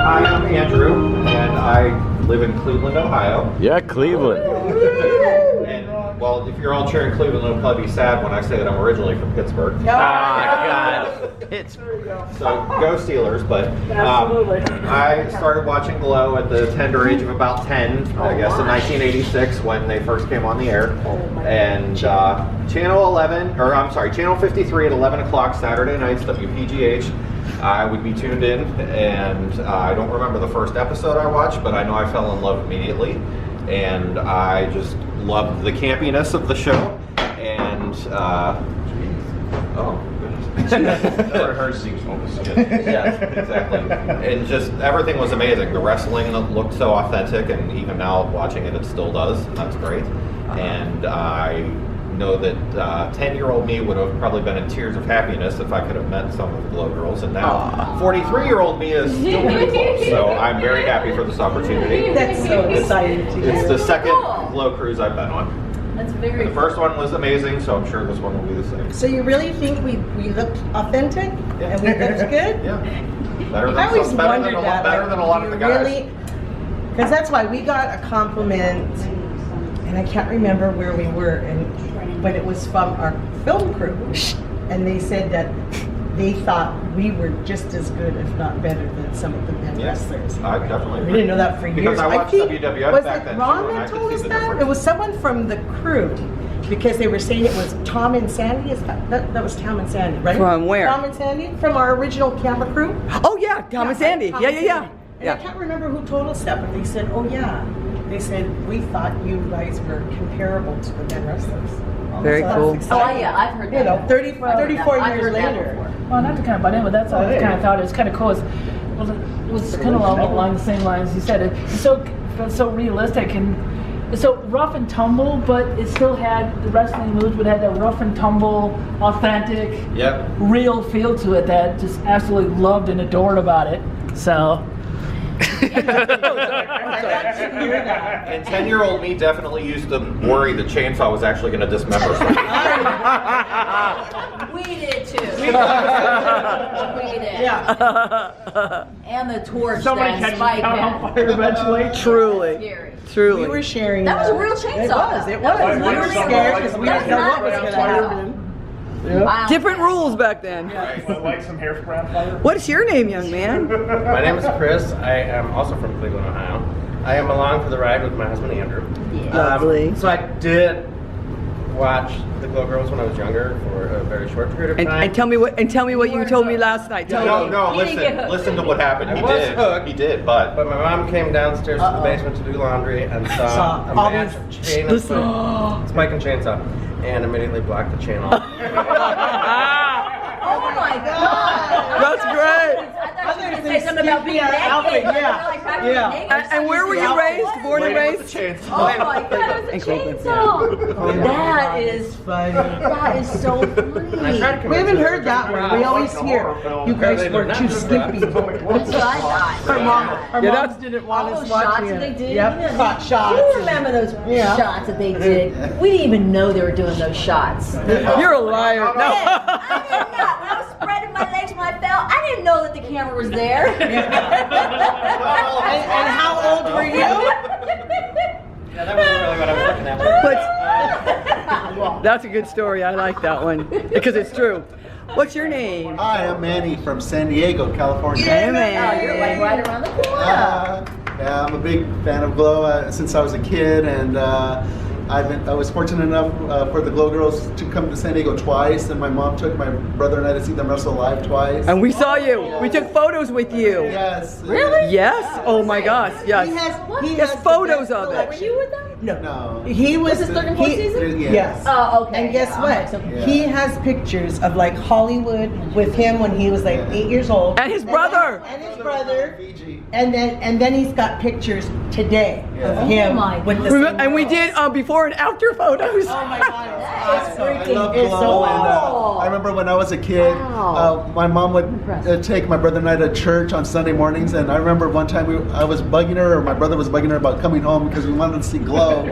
Hi, I'm Andrew, and I live in Cleveland, Ohio. Yeah, Cleveland. And, well, if you're all cheering Cleveland, it'll probably be sad when I say that I'm originally from Pittsburgh. God. Pittsburgh. So, go Steelers, but I started watching Glow at the tender age of about 10, I guess, in 1986 when they first came on the air. And Channel 11, or I'm sorry, Channel 53 at 11 o'clock Saturday nights, WPGH. I would be tuned in, and I don't remember the first episode I watched, but I know I fell in love immediately, and I just loved the campiness of the show, and oh goodness, For her seems almost good. yeah, exactly, and just everything was amazing. The wrestling looked so authentic, and even now watching it, it still does. That's great, and I know that 10-year-old me would have probably been in tears of happiness if I could have met some of the Glow girls, and now 43-year-old me is still pretty close. So I'm very happy for this opportunity. That's so exciting to hear. It's the second Glow cruise I've been on. That's very The first one was amazing, so I'm sure this one will be the same. So you really think we looked authentic Yeah. and we looked good? Yeah. Better I than, always some, better wondered than, that. better like, than a lot of the guys. really, because that's why we got a compliment, and I can't remember where we were, but it was from our film crew, and they said that they thought we were just as good, if not better, than some of the men wrestlers. I definitely We didn't know that for years. Because I watched think, WWF was back it then Ron too, and I that could told see us the that? difference. It was someone from the crew, because they were saying it was Tom and Sandy. Is that was Tom and Sandy, right? From where? Tom and Sandy from our original camera crew. Oh yeah, Tom and Sandy. Tom Yeah, and yeah, yeah. Sandy. And I can't remember who told us that, but they said, "Oh yeah." They said we thought you guys were comparable to the men wrestlers. Very So cool. that's Oh exciting. yeah, I've heard that. You know, 34 I've years heard that later. before. Well, not to kind of butt in, but that's all I kind of thought. It was kind of cool. It was kind of along the same lines you said. It's so realistic and it's so rough and tumble, but it still had the wrestling moves, but had that rough and tumble, authentic, real feel to it that just absolutely loved and adored about it. So. And 10-year-old me definitely used to worry the chainsaw was actually going to dismember something. We did too. We did. Yeah. And the torch Somebody that catches Spike down on had. fire eventually. Truly, Scary. truly. We were sharing. That was a real chainsaw. It was. That was We were literally scared real. because we That's didn't know not what was real going to chainsaw. happen. Wow. Different rules back then. Would like some hairspray on fire? What's your name, young man? My name is Chris. I am also from Cleveland, Ohio. I am along for the ride with my husband Andrew. Yeah. Lovely. So I did watch the Glow Girls when I was younger for a very short period of time. And tell me what you told me last night. Tell me. No, You didn't get hooked. listen to what happened. He I was did. hooked. He did, but But my mom came downstairs to the basement to do laundry and saw a all match these- of chain and Spike and Chainsaw, and immediately blocked the channel. Oh my God. That's great. I thought you were going to say something about being naked. outfit, yeah. Like, practically Yeah. naked. And where were you raised? Born and raised? Oh my God, it was a chainsaw. That is Funny. That is so And I tried funny. to We haven't convince her heard that one. We always hear you guys were too skimpy. That's what I thought. Our moms Yeah, that's- didn't All want those us shots watching that they it. did. Yep, caught shots. You remember those Yeah. shots that they did? We didn't even know they were doing those shots. You're a liar. No. I did not. When I was spreading my legs when I fell, I didn't know that the camera was there. And how old were you? Yeah, that wasn't really what I was looking at. But that's a good story. I like that one because it's true. What's your name? Hi, I'm Manny from San Diego, California. Hey, Oh, man. you're like right around the corner. Yeah, I'm a big fan of Glow since I was a kid, and I was fortunate enough for the Glow Girls to come to San Diego twice, and my mom took my brother and I to see them wrestle live twice. And we saw you. We took photos with you. Yes. Really? Yes. Oh my gosh. Yes. He has the photos best of it. Were collection. you with them? No. He was Was it third and fourth season? Yes. Oh, okay. And guess Yeah, what? okay, so- He has pictures of like Hollywood with him when he was like 8 years old. And his brother. And his brother. Fiji. And then he's got pictures today of Yeah. him Oh my with the God. same And we girls. did before and after photos. Oh my God. That is I freaking love it's Glow, so and cool. I remember when I was a kid, Wow. my mom would take my brother and I to church on Sunday mornings, and I remember one time I was bugging her, or my brother was bugging her about coming home because we wanted to see Glow. Glow.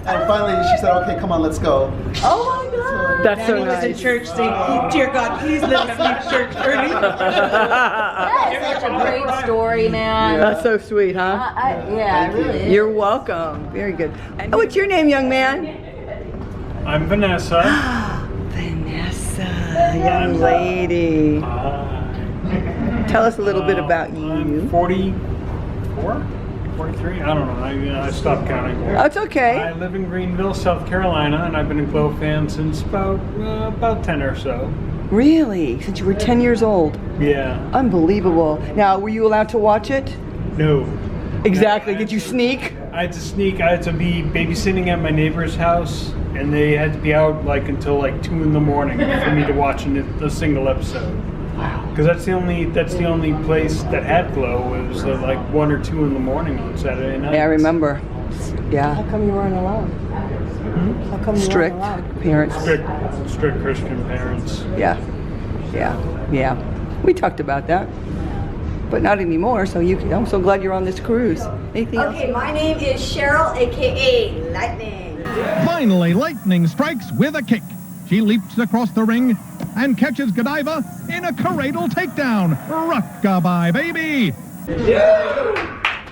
And finally she said, okay, come on, let's go. Oh my God. That's so He was in nice. church saying, "Dear God, please let us leave church early." That is such a great story, man. That's so sweet, huh? Yeah, it really is. You're welcome. Very good. And what's your name, young man? I'm Vanessa. Vanessa, young lady. Tell us a little bit about I'm you. 44, 43. I don't know. I stopped counting. That's okay. I live in Greenville, South Carolina, and I've been a Glow fan since about 10 or so. Really? Since you were 10 years old? Yeah. Unbelievable. Now, were you allowed to watch it? No. Exactly. Did you sneak? I had to sneak. I had to be babysitting at my neighbor's house, and they had to be out like until like 2 in the morning for me to watch a single episode. Wow. Because that's the only place that had Glow. It was like 1 or 2 in the morning on Saturday night. Yeah, I remember. Yeah. How come you weren't allowed? How come you Strict weren't allowed? parents. Strict Christian parents. Yeah. Yeah. Yeah. We talked about that. But not anymore, so I'm so glad you're on this cruise. Anything else? Okay, my name is Cheryl, aka Lightning. Finally, Lightning strikes with a kick. She leaps across the ring and catches Godiva in a cradle takedown. Rock-a-bye, baby!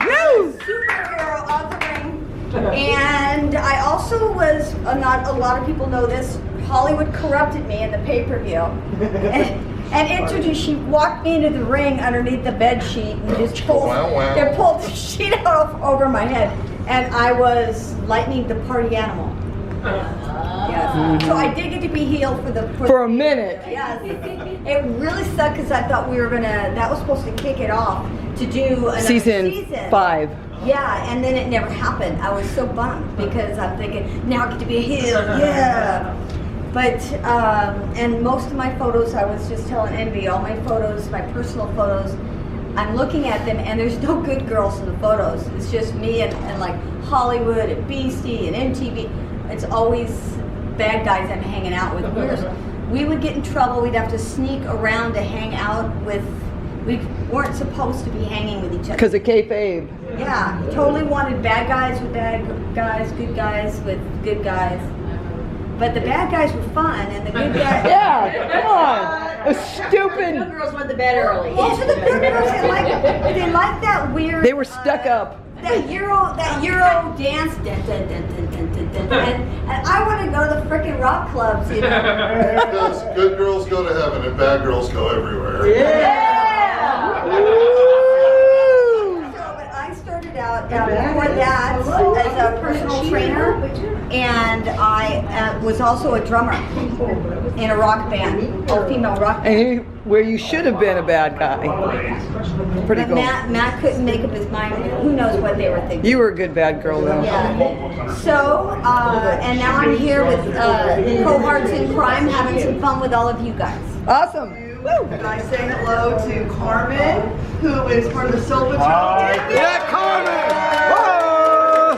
Superhero of the ring. And I also was, not a lot of people know this, Hollywood corrupted me in the pay-per-view. And introduced, she walked me into the ring underneath the bed sheet and just pulled the sheet out over my head. And I was Lightning the party animal. Yes. So I did get to be healed For a minute. Yes. It really sucked because I thought we were that was supposed to kick it off to do another Season 5. Yeah, and then it never happened. I was so bummed because I'm thinking, now I get to be a heel, yeah. But, and most of my photos, I was just telling Envy, all my photos, my personal photos, I'm looking at them and there's no good girls in the photos. It's just me and like Hollywood and Beastie and MTV. It's always bad guys I'm hanging out with. We would get in trouble. We'd have to sneak around to hang out with, we weren't supposed to be hanging with each other. Because of kayfabe. Yeah, totally wanted bad guys with bad guys, good guys with good guys. But the bad guys were fun, and the good guys. Yeah, come on. It was stupid. Good girls went to bed early. Well, to the good girls, they like that weird. They were stuck up. That Euro dance, dun, dun, dun, dun, dun, dun, dun. And I want to go to the frickin' rock clubs, you know. Because good girls go to heaven and bad girls go everywhere. Yeah. But I started out before that as a personal trainer, and I was also a drummer in a rock band, all-female rock band. Where you should have been a bad guy. Pretty But cool. Matt couldn't make up his mind. Who knows what they were thinking. You were a good bad girl though. Yeah. So, and now I'm here with cohorts in crime, having some fun with all of you guys. Awesome. And I say hello to Carmen, who is part of the Soul Patrol. Yeah, Carmen!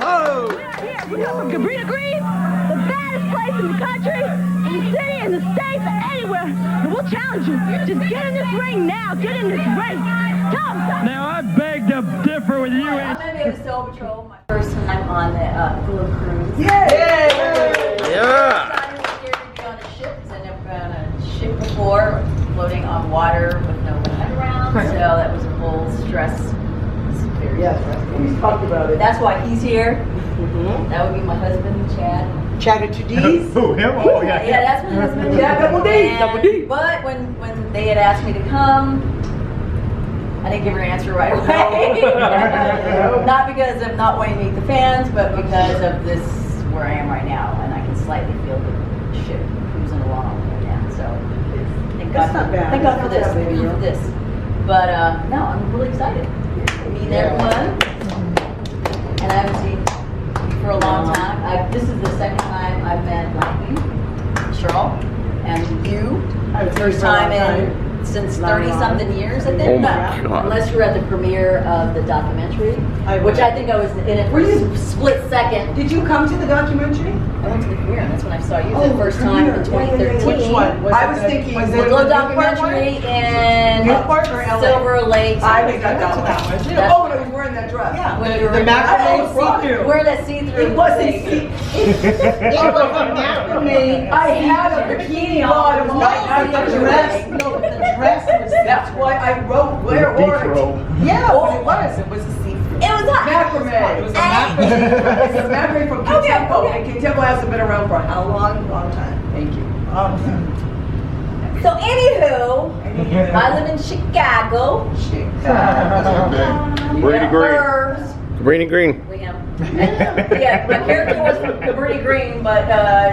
Whoa! We come from Cabrini Green, the baddest place in the country, in the city, in the states, anywhere. And we'll challenge you. Just get in this ring now. Get in this ring. Come. Now, I beg to differ with you. I'm going to be with Soul Patrol. My first time on the Glow Cruise. Yeah! I'm scared to be on a ship because I've never been on a ship before, floating on water with no land around. So that was a full stress. We talked about it. That's why he's here. That would be my husband, Chad. Chatted to D's. Who, him? Oh, yeah. Yeah, that's my husband. Yeah, double D, And- double D. But when they had asked me to come, I didn't give her an answer right away. Not because of not wanting to meet the fans, but because of this, where I am right now, and I can slightly feel the ship cruising along right now. So thank God, That's not bad. thank God for That's this. not bad, Thank God for this. But no, I'm really excited. Meeting everyone. And I haven't seen you for a long time. This is the second time I've met Lightning, Cheryl, and you. First time since 30-something years, I think. Oh my God. Unless you were at the premiere of the documentary, which I think I was in it for a split second. Did you come to the documentary? I went to the premiere, and that's when I saw you the first time in 2013. Which one? I was thinking the Glow documentary in Silver Lake. I think I got that one too. Oh, I was wearing that dress. Yeah. When you were The macrame see-through. Wearing that see-through. It wasn't see-through. It was a macrame. I had a bikini on. The dress. No, the dress was. That's why I wrote where or. Yeah, but it was. It was a see-through. It was a macrame. It was a macrame. It's a macrame from Contempo. And Contempo hasn't been around for how long? Long time. Thank you. So anywho, I live in Chicago. Cabrini Green. Burbs. Cabrini Green. Yeah, my character was from Cabrini Green, but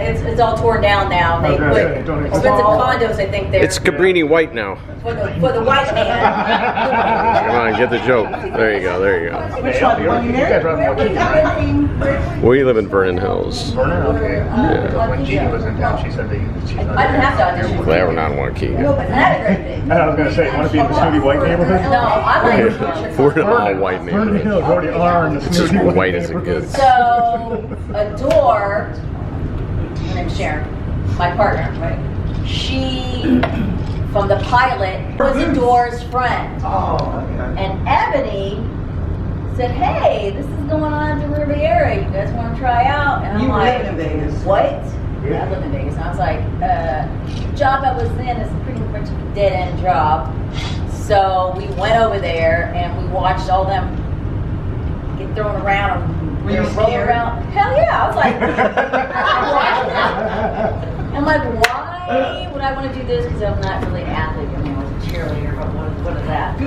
it's all torn down now. They put expensive condos, I think, there. It's Cabrini White now. For the white man. Come on, get the joke. There you go, there you go. Which one? You guys are We live in Vernon Hills. When Jeannie was in town, she said that she's not I didn't have to audition. Clever, not one key. No, but that's a great thing. I was going to say, want to be in the snooty white neighborhood? No, I'm like, We're in an all white Vernon neighborhood. Hills already are in the It's just snooty white white as it neighborhood. gets. so Adore, her name's Sharon, my partner, right? She, from the pilot, was Adore's friend. Oh, okay. And Ebony said, hey, this is going on at the Riviera. You guys want to try out? And I'm like, in Vegas. what? Yeah, I live in Vegas. And I was like, the job I was in is pretty much a dead-end job. So we went over there and we watched all them get thrown around and Were you roll scared? around. Hell yeah. I was like, I'm like, why would I want to do this? Because I'm not really an athlete. I mean, I was a cheerleader, but what is that?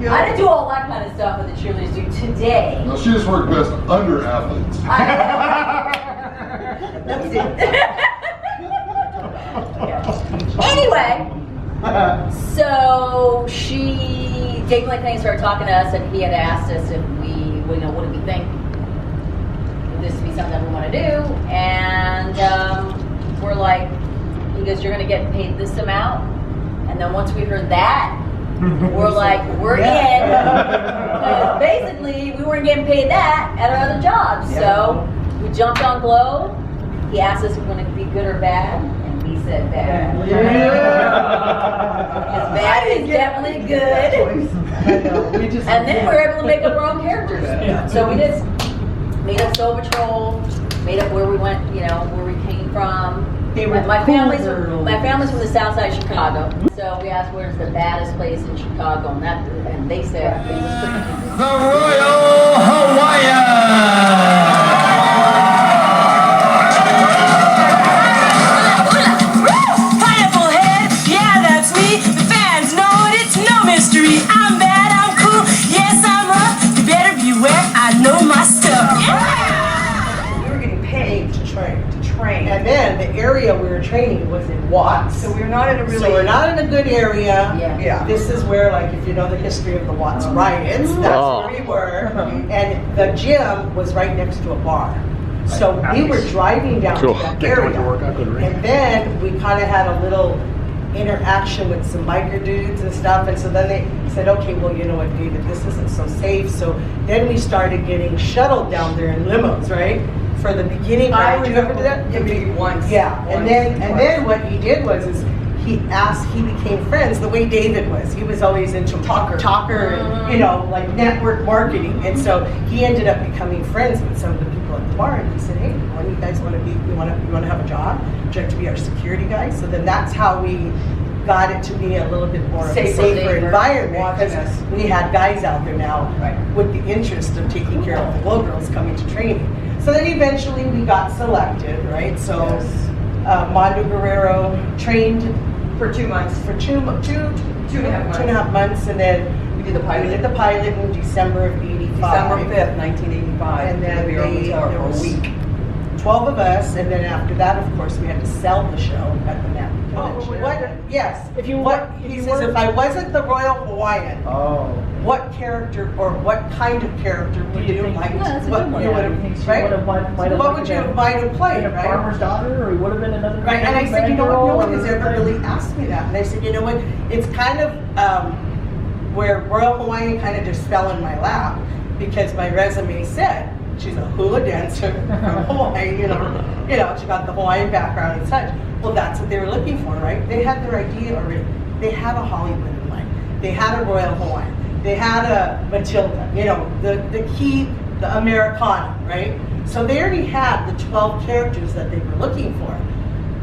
I didn't do all that kind of stuff that the cheerleaders do today. No, she just worked best under athletes. That's it. Anyway, so Jake Blankney started talking to us, and he had asked us if what do we think? Would this be something that we want to do? And we're like, he goes, you're going to get paid this amount. And then once we heard that, we're like, we're in. Basically, we weren't getting paid that at our other jobs. So we jumped on Glow. He asked us if we wanted to be good or bad. And we said bad. Because bad is definitely good. And then we were able to make up our own characters. So we just made up Soul Patrol, made up where we went, where we came from. My family's from the south side of Chicago. So we asked where's the baddest place in Chicago, and they said it was the Royal Hawaiian. Pineapple Head, yeah, that's me. The fans know it, it's no mystery. I'm bad, I'm cool, yes, I'm up. You better beware, I know my stuff. Yeah. We were getting paid to train. And then the area we were training was in Watts. So we're not in a good area. Yeah. This is where, like, if you know the history of the Watts riots, that's where we were. And the gym was right next to a bar. So we were driving down to that area. And then we kind of had a little interaction with some biker dudes and stuff. And so then they said, okay, well, you know what, David, this isn't so safe. So then we started getting shuttled down there in limos, right? For the beginning, I do you remember that? Yeah, maybe once. Yeah, and then what he did was he became friends the way David was. He was always into talker and like network marketing, and so he ended up becoming friends with some of the people at the bar. And he said, hey, when you guys want to be, you want to have a job? Would you like to be our security guy? So then that's how we got it to be a little bit more of a safer environment, because we had guys out there now with the interest of taking care of the Glow girls coming to training. So then eventually we got selected, right? So Mondo Guerrero trained for 2 months. For two and a half months, and then we did the pilot. We did the pilot in December of '85. December 5th, 1985. And then there was a week. 12 of us, and then after that, of course, we had to sell the show at the Met. Yes. If you what were- he if you says, were- if I wasn't the Royal Hawaiian, Oh. what character or what kind of character would you you think- like? Yeah, that's a what good one. you would You have, think she right? would have might have What liked would you that? have might have played, Been a right? farmer's daughter, or he would have been another. Right, and I said, bad you know what, no girl, one has or- ever really asked me that. And I said, you know what, it's kind of where Royal Hawaiian kind of just fell in my lap because my resume said she's a hula dancer from Hawaii, you know, she got the Hawaiian background and such. Well, that's what they were looking for, right? They had their idea already. They had a Hollywood in mind. They had a Royal Hawaiian. They had a Matilda, you know, the key, the Americana, right? So they already had the 12 characters that they were looking for.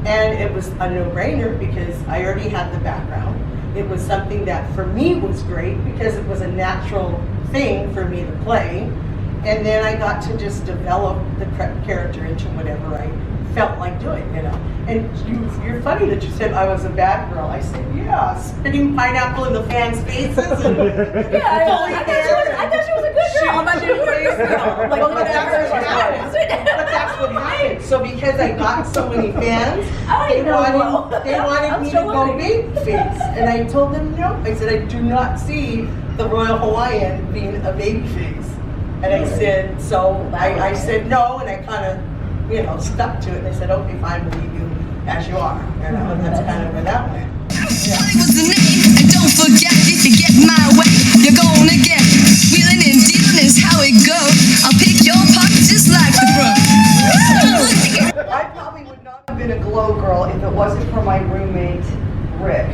And it was a no-brainer because I already had the background. It was something that for me was great because it was a natural thing for me to play. And then I got to just develop the character into whatever I felt like doing, you know. And you're funny that you said I was a bad girl. I said, yeah, spitting pineapple in the fans' faces. And I thought she was a good girl. I thought she was a good girl. Like, Well, whatever. but that's what happened. So because I got so many fans, they wanted me to go babyface. And I told them no. I said, I do not see the Royal Hawaiian being a babyface. And I said, so I said no, and I kind of, you know, stuck to it. And they said, okay, fine, we'll leave you as you are. You know, and that's kind of where that went. Yeah. What's the name? And don't forget, if you get my way, you're gonna get wheeling and dealing is how it goes. I'll pick your pocket just like the bro. I probably would not have been a glow girl if it wasn't for my roommate, Rick.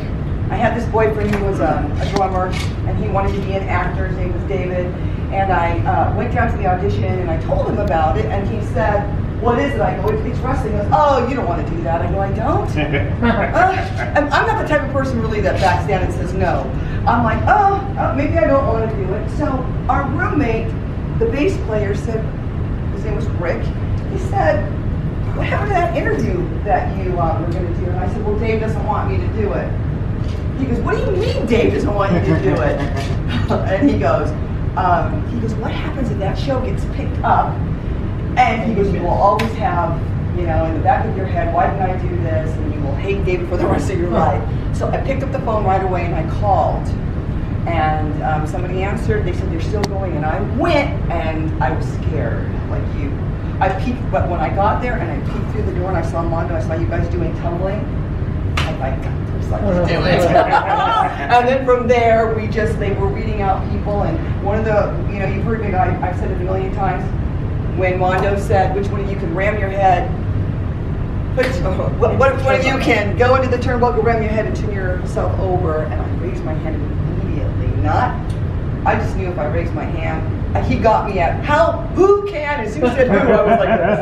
I had this boyfriend who was a drummer, and he wanted to be an actor. His name was David. And I went down to the audition, and I told him about it, and he said, what is it? I go, it's wrestling. He goes, oh, you don't want to do that. I go, I don't? I'm not the type of person really that backs down and says no. I'm like, oh, maybe I don't want to do it. So our roommate, the bass player, said, his name was Rick, he said, what happened to that interview that you were going to do? And I said, well, Dave doesn't want me to do it. He goes, what do you mean Dave doesn't want you to do it? And he goes, what happens if that show gets picked up? And he goes, you will always have, you know, in the back of your head, why didn't I do this? And you will hate David for the rest of your life. So I picked up the phone right away and I called. And somebody answered, they said, they're still going. And I went and I was scared, like you. I peeked, but when I got there and I peeked through the door and I saw Mondo, I saw you guys doing tumbling. I'm like, I was like, do it. And then from there, they were reading out people. And one of the, you know, you've heard me, I've said it a million times, when Mondo said, which one of you can ram your head, what one of you can go into the turnbuckle, ram your head and turn yourself over, and I raised my hand immediately. I just knew if I raised my hand, he got me at, who can? As soon as he said who, I was like this.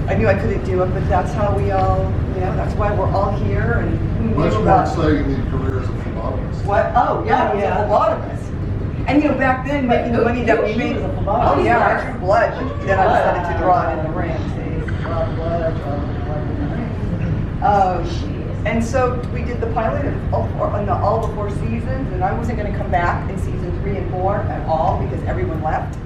I knew I couldn't do it, but that's how we all, you know, that's why we're all here. And Much more exciting than careers of phlebotomists. What? Oh, yeah, I was a phlebotomist. And you know, back then, making the money that we made, oh yeah, I drew blood, but then I decided to draw it in the ring. See, draw blood in the ring. And so we did the pilot of all the 4 seasons, and I wasn't going to come back in season 3 and 4 at all because everyone left.